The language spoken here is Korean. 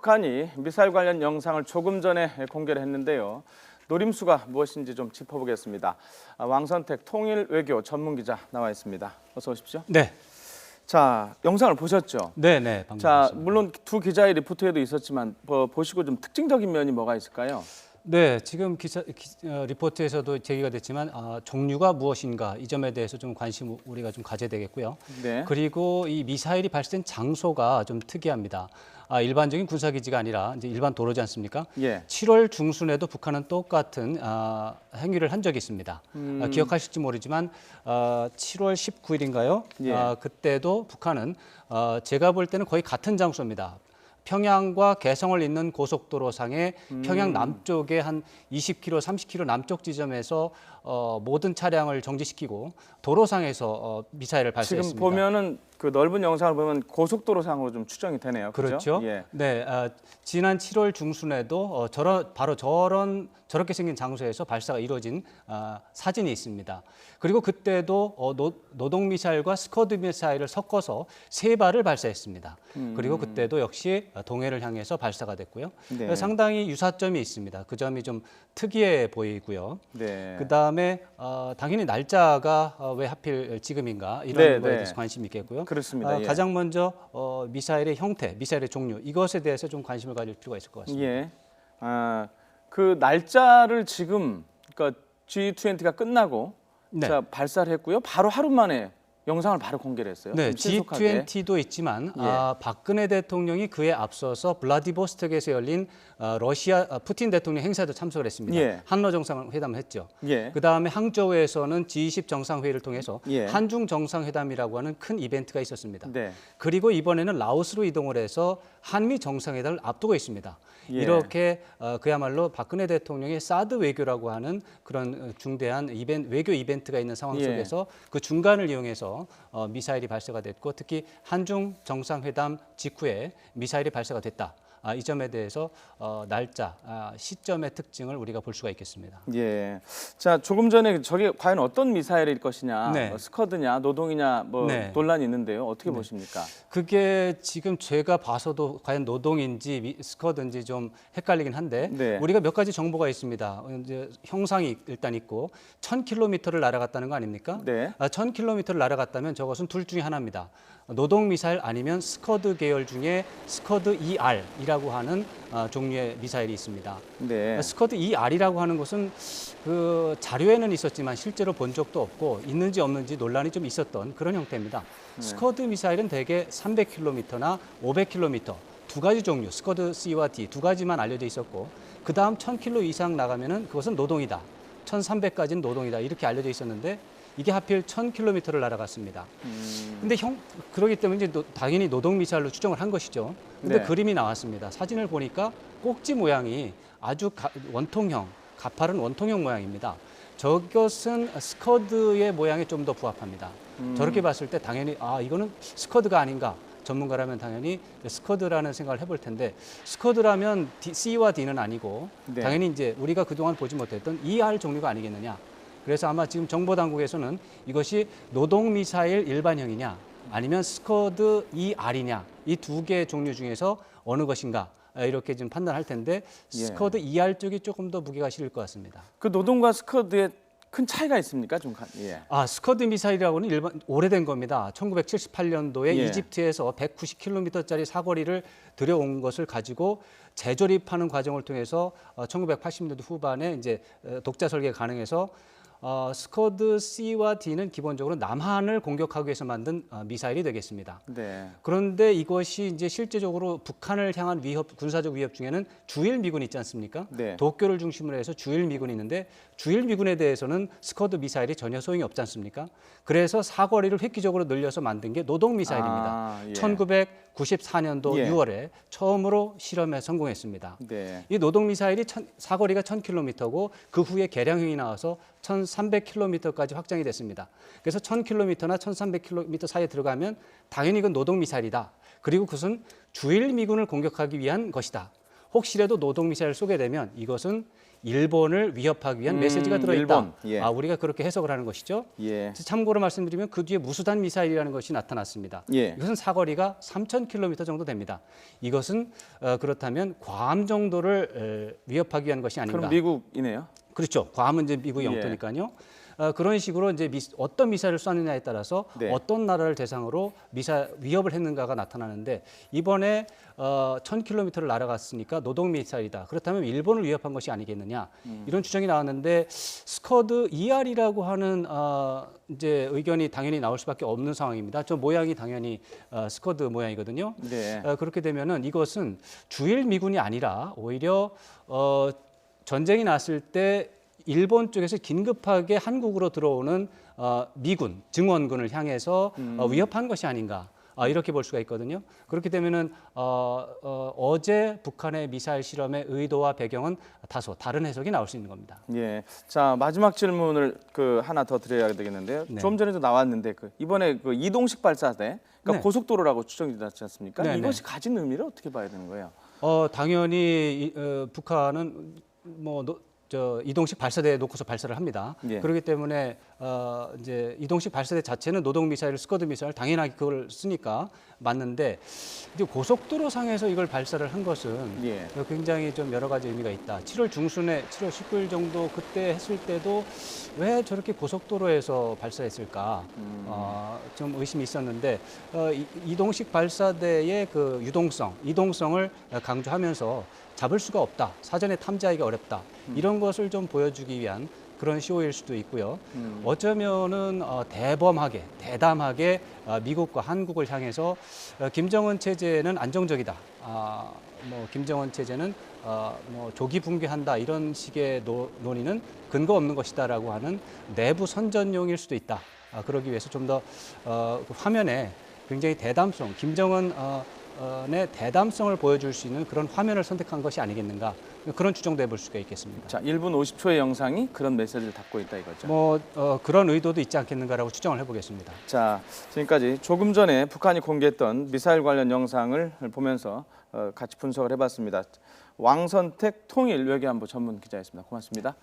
북한이 미사일 관련 영상을 조금 전에 공개를 했는데요. 노림수가 무엇인지 좀 짚어보겠습니다. 왕선택 통일외교 전문기자 나와 있습니다. 어서 오십시오. 네. 자, 영상을 보셨죠? 네네. 자, 물론 두 기자의 리포트에도 있었지만 보시고 좀 특징적인 면이 뭐가 있을까요? 네, 지금 리포트에서도 제기가 됐지만 종류가 무엇인가 이 점에 대해서 좀 관심 우리가 좀 가져야 되겠고요. 네. 그리고 이 미사일이 발사된 장소가 좀 특이합니다. 일반적인 군사기지가 아니라 이제 일반 도로지 않습니까? 예. 7월 중순에도 북한은 똑같은 행위를 한 적이 있습니다. 기억하실지 모르지만 7월 19일인가요? 예. 그때도 북한은 제가 볼 때는 거의 같은 장소입니다. 평양과 개성을 잇는 고속도로상의 평양 남쪽에 한 20km, 30km 남쪽 지점에서 모든 차량을 정지시키고 도로상에서 미사일을 발사했습니다. 지금 보면은 그 넓은 영상을 보면 고속도로상으로 좀 추정이 되네요. 그렇죠. 예. 네, 지난 7월 중순에도 저렇게 생긴 장소에서 발사가 이루어진 사진이 있습니다. 그리고 그때도 노동 미사일과 스커드 미사일을 섞어서 3발을 발사했습니다. 그리고 그때도 역시 동해를 향해서 발사가 됐고요. 네. 상당히 유사점이 있습니다. 그 점이 좀 특이해 보이고요. 네. 그다음에 당연히 날짜가 왜 하필 지금인가 이런 거에 대해서 관심이 있겠고요. 그렇습니다. 예. 가장 먼저 미사일의 형태, 미사일의 종류 이것에 대해서 좀 관심을 가질 필요가 있을 것 같습니다. 예. 그 날짜를 지금 그러니까 G20가 끝나고 네. 자, 발사를 했고요. 바로 하루 만에 영상을 바로 공개를 했어요. 네, 좀 신속하게. G20도 있지만 예. 박근혜 대통령이 그에 앞서서 블라디보스톡에서 열린 러시아 푸틴 대통령 행사도 참석을 했습니다. 예. 한러 정상회담을 했죠. 예. 그다음에 항저우에서는 G20 정상회의를 통해서 예. 한중 정상회담이라고 하는 큰 이벤트가 있었습니다. 네. 그리고 이번에는 라오스로 이동을 해서 한미 정상회담을 앞두고 있습니다. 예. 이렇게 그야말로 박근혜 대통령의 사드 외교라고 하는 그런 중대한 외교 이벤트가 있는 상황 예. 속에서 그 중간을 이용해서 미사일이 발사가 됐고 특히 한중 정상회담 직후에 미사일이 발사가 됐다. 이 점에 대해서 날짜, 시점의 특징을 우리가 볼 수가 있겠습니다. 예. 자, 조금 전에 저게 과연 어떤 미사일일 것이냐, 네. 뭐 스커드냐, 노동이냐 뭐 네. 논란이 있는데요. 어떻게 보십니까? 그게 지금 제가 봐서도 과연 노동인지 스커드인지 좀 헷갈리긴 한데 네. 우리가 몇 가지 정보가 있습니다. 이제 형상이 일단 있고 1,000km를 날아갔다는 거 아닙니까? 네. 1,000km를 날아갔다면 저것은 둘 중에 하나입니다. 노동 미사일 아니면 스커드 계열 중에 스커드 ER이라고 하는 종류의 미사일이 있습니다. 네. 스커드 ER이라고 하는 것은 그 자료에는 있었지만 실제로 본 적도 없고 있는지 없는지 논란이 좀 있었던 그런 형태입니다. 스커드 미사일은 대개 300km나 500km 두 가지 종류, 스커드 C와 D 두 가지만 알려져 있었고 그 다음 1,000km 이상 나가면은 그것은 노동이다. 1,300까지는 노동이다. 이렇게 알려져 있었는데 이게 하필 1,000km를 날아갔습니다. 근데 그러기 때문에 이제 당연히 노동 미사일로 추정을 한 것이죠. 근데 네. 그림이 나왔습니다. 사진을 보니까 꼭지 모양이 아주 원통형, 가파른 원통형 모양입니다. 저것은 스커드의 모양에 좀 더 부합합니다. 저렇게 봤을 때 당연히 이거는 스커드가 아닌가. 전문가라면 당연히 스커드라는 생각을 해볼 텐데 스커드라면 C와 D는 아니고 네. 당연히 이제 우리가 그동안 보지 못했던 ER 종류가 아니겠느냐. 그래서 아마 지금 정보 당국에서는 이것이 노동 미사일 일반형이냐 아니면 스커드 ER이냐 이 두 개의 종류 중에서 어느 것인가 이렇게 지금 판단할 텐데 스커드 ER 쪽이 조금 더 무게가 실릴 것 같습니다. 그 노동과 스커드에 큰 차이가 있습니까? 예. 스커드 미사일이라고는 오래된 겁니다. 1978년도에 예. 이집트에서 190km짜리 사거리를 들여온 것을 가지고 재조립하는 과정을 통해서 1980년대 후반에 이제 독자 설계 가능해서 스커드 C와 D는 기본적으로 남한을 공격하기 위해서 만든 미사일이 되겠습니다. 네. 그런데 이것이 이제 실제적으로 북한을 향한 위협, 군사적 위협 중에는 주일 미군 있지 않습니까? 네. 도쿄를 중심으로 해서 주일 미군이 있는데 주일 미군에 대해서는 스커드 미사일이 전혀 소용이 없지 않습니까? 그래서 사거리를 획기적으로 늘려서 만든 게 노동 미사일입니다. 예. 1994년도 예. 6월에 처음으로 실험에 성공했습니다. 네. 이 노동 미사일이 사거리가 1,000km고 그 후에 개량형이 나와서 1,300km까지 확장이 됐습니다. 그래서 1,000km나 1,300km 사이에 들어가면 당연히 이건 노동 미사일이다. 그리고 그것은 주일 미군을 공격하기 위한 것이다. 혹시라도 노동 미사일을 쏘게 되면 이것은 일본을 위협하기 위한 메시지가 들어있다. 일본, 예. 우리가 그렇게 해석을 하는 것이죠. 예. 참고로 말씀드리면 그 뒤에 무수단 미사일이라는 것이 나타났습니다. 예. 이것은 사거리가 3,000km 정도 됩니다. 이것은 그렇다면 괌 정도를 위협하기 위한 것이 아닌가. 그럼 미국이네요. 그렇죠. 괌은 이제 미국 예. 영토니까요. 그런 식으로 이제 어떤 미사일을 쏘느냐에 따라서 네. 어떤 나라를 대상으로 위협을 했는가가 나타나는데 이번에 1,000km를 날아갔으니까 노동 미사일이다. 그렇다면 일본을 위협한 것이 아니겠느냐 이런 추정이 나왔는데 스커드 ER이라고 하는 이제 의견이 당연히 나올 수밖에 없는 상황입니다. 저 모양이 당연히 스커드 모양이거든요. 네. 그렇게 되면은 이것은 주일 미군이 아니라 오히려 전쟁이 났을 때 일본 쪽에서 긴급하게 한국으로 들어오는 미군, 증원군을 향해서 위협한 것이 아닌가 이렇게 볼 수가 있거든요. 그렇게 되면은 어제 북한의 미사일 실험의 의도와 배경은 다소 다른 해석이 나올 수 있는 겁니다. 예. 자, 마지막 질문을 하나 더 드려야 되겠는데요. 네. 좀 전에도 나왔는데 이번에 이동식 발사대, 그러니까 네. 고속도로라고 추정이 되지 않습니까? 네, 이것이 가진 의미를 어떻게 봐야 되는 거예요? 당연히 북한은 이동식 발사대에 놓고서 발사를 합니다. 예. 그렇기 때문에 이제 이동식 발사대 자체는 노동 미사일, 스커드 미사일 당연하게 그걸 쓰니까 맞는데 이제 고속도로 상에서 이걸 발사를 한 것은 예. 굉장히 좀 여러 가지 의미가 있다. 7월 중순에 7월 19일 정도 그때 했을 때도 왜 저렇게 고속도로에서 발사했을까 좀 의심이 있었는데 이동식 발사대의 그 유동성, 이동성을 강조하면서 잡을 수가 없다. 사전에 탐지하기가 어렵다. 이런 것을 좀 보여주기 위한 그런 쇼일 수도 있고요. 어쩌면은 대범하게, 대담하게 미국과 한국을 향해서 김정은 체제는 안정적이다. 김정은 체제는 조기 붕괴한다. 이런 식의 논의는 근거 없는 것이다라고 하는 내부 선전용일 수도 있다. 그러기 위해서 좀 더 화면에 굉장히 대담성, 김정은의 대담성을 보여줄 수 있는 그런 화면을 선택한 것이 아니겠는가 그런 추정도 해볼 수가 있겠습니다. 자, 1분 50초의 영상이 그런 메시지를 담고 있다 이거죠. 그런 의도도 있지 않겠는가라고 추정을 해보겠습니다. 자, 지금까지 조금 전에 북한이 공개했던 미사일 관련 영상을 보면서 같이 분석을 해봤습니다. 왕선택 통일외교안보 전문 기자였습니다. 고맙습니다.